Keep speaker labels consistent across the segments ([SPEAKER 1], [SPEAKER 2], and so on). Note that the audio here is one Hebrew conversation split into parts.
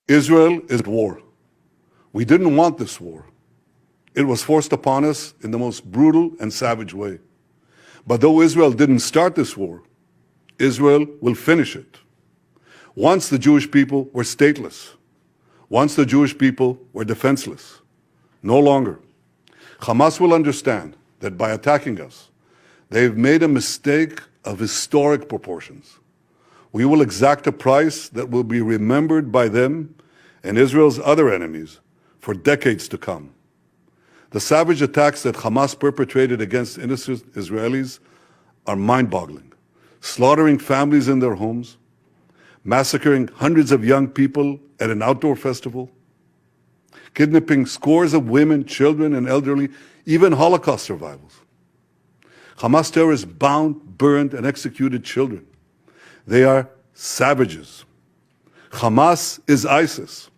[SPEAKER 1] Israel is at war. We didn't want this war. It was forced upon us in the most brutal and savage way. But though Israel didn't start this war, Israel will finish it. Once the Jewish people were stateless. Once the Jewish people were defenseless. No longer. Hamas will understand that by attacking us, they've made a mistake of historic proportions. We will exact a price that will be remembered by them and Israel's other enemies for decades to come. The savage attacks that Hamas perpetrated against innocent Israelis are mind-boggling, slaughtering families in their homes, massacring hundreds of young people at an outdoor festival, kidnapping scores of women, children, and elderly, even Holocaust survivors. Hamas terrorists bound, burned, and executed children. They are savages. Hamas is ISIS.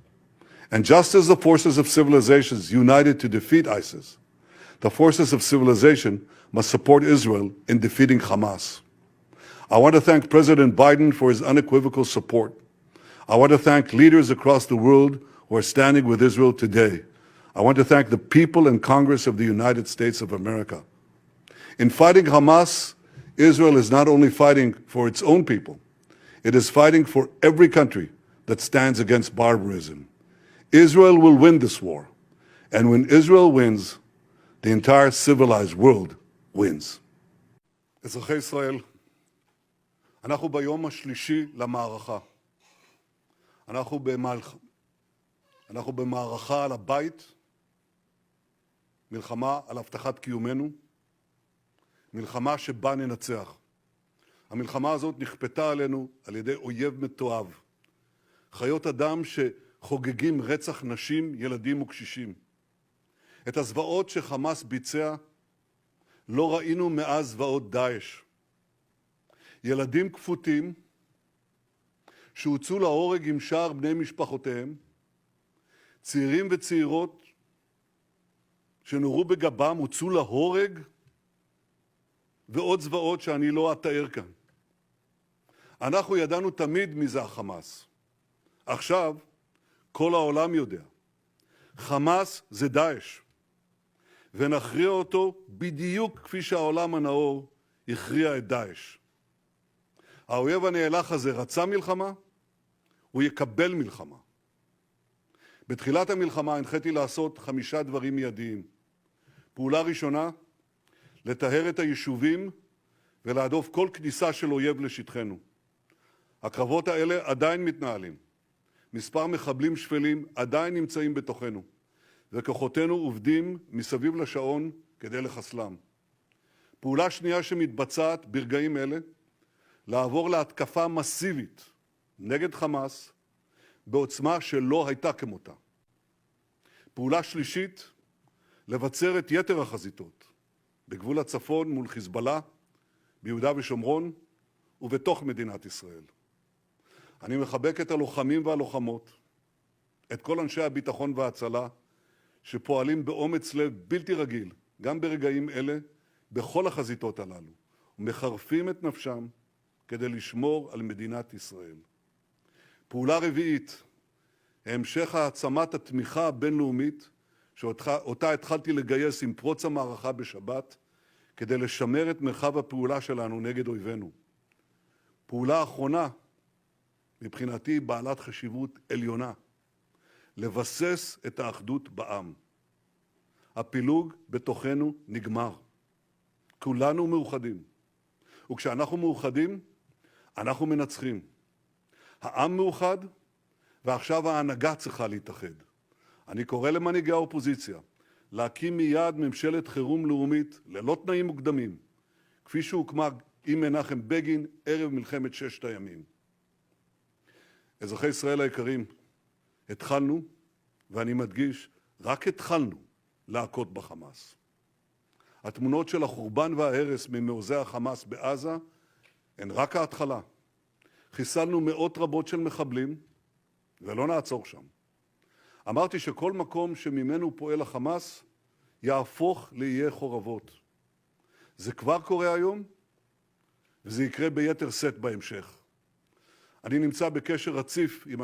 [SPEAKER 1] And just as the forces of civilizations united to defeat ISIS, the forces of civilization must support Israel in defeating Hamas. I want to thank President Biden for his unequivocal support. I want to thank leaders across the world who are standing with Israel today. I want to thank the people and Congress of the United States of America. In fighting Hamas, Israel is not only fighting for its own people, it is fighting for every country that stands against barbarism. Israel will win this war, and when Israel wins, the entire civilized world wins. אזרחי ישראל, אנחנו ביום השלישי למערכה. אנחנו במערכה על הבית, מלחמה על הבטחת קיומנו, מלחמה שבה ננצח. המלחמה הזאת נכפתה עלינו על ידי אויב מתועב. חיות אדם שחוגגים רצח נשים, ילדים וקשישים. את הזוועות שחמאס ביצע לא ראינו מאז זוועות דאעש. ילדים כפותים שהוצאו להורג עם שאר בני משפחותיהם, צעירים וצעירות שנורו בגבם, הוצאו להורג, ועוד זוועות שאני לא אתאר כאן. אנחנו ידענו תמיד מי זה החמאס. עכשיו כל העולם יודע. חמאס זה דאעש. ונכריע אותו בדיוק כפי שהעולם הנאור הכריע את דאעש. האויב הנאלח הזה רצה מלחמה, הוא יקבל מלחמה. בתחילת המלחמה הנחיתי לעשות 5 דברים מיידיים. פעולה ראשונה, לטהר את היישובים ולהדוף כל כניסה של אויב לשטחנו. הקרבות האלה עדיין מתנהלים. מספר מחבלים שפלים עדיין נמצאים בתוכנו, וכוחותינו עובדים מסביב לשעון כדי לחסלם. פעולה שנייה שמתבצעת ברגעים אלה, לעבור להתקפה מסיבית נגד חמאס בעוצמה שלא הייתה כמותה. פעולה שלישית, לבצר את יתר החזיתות, בגבול הצפון מול חיזבאללה, ביהודה ושומרון ובתוך מדינת ישראל. אני מחבק את הלוחמים והלוחמות, את כל אנשי הביטחון וההצלה, שפועלים באומץ לב בלתי רגיל, גם ברגעים אלה, בכל החזיתות הללו, ומחרפים את נפשם כדי לשמור על מדינת ישראל. פעולה רביעית, המשך העצמת התמיכה הבינלאומית, שאותה התחלתי לגייס עם פרוץ המערכה בשבת, כדי לשמר את מרחב הפעולה שלנו נגד אויבינו. פעולה אחרונה, מבחינתי בעלת חשיבות עליונה, לבסס את האחדות בעם. הפילוג בתוכנו נגמר. כולנו מאוחדים. וכשאנחנו מאוחדים, אנחנו מנצחים. העם מאוחד, ועכשיו ההנהגה צריכה להתאחד. אני קורא למנהיגי האופוזיציה להקים מיד ממשלת חירום לאומית ללא תנאים מוקדמים, כפי שהוקמה עם מנחם בגין ערב מלחמת 6 הימים. אזרחי ישראל היקרים, התחלנו, ואני מדגיש, רק התחלנו להכות בחמאס. התמונות של החורבן וההרס ממעוזי החמאס בעזה הן רק ההתחלה. חיסלנו מאות רבות של מחבלים, ולא נעצור שם. אמרתי שכל מקום שממנו פועל החמאס יהפוך לאיי חורבות. זה כבר קורה היום, וזה יקרה ביתר שאת בהמשך. אני נמצא בקשר רציף עם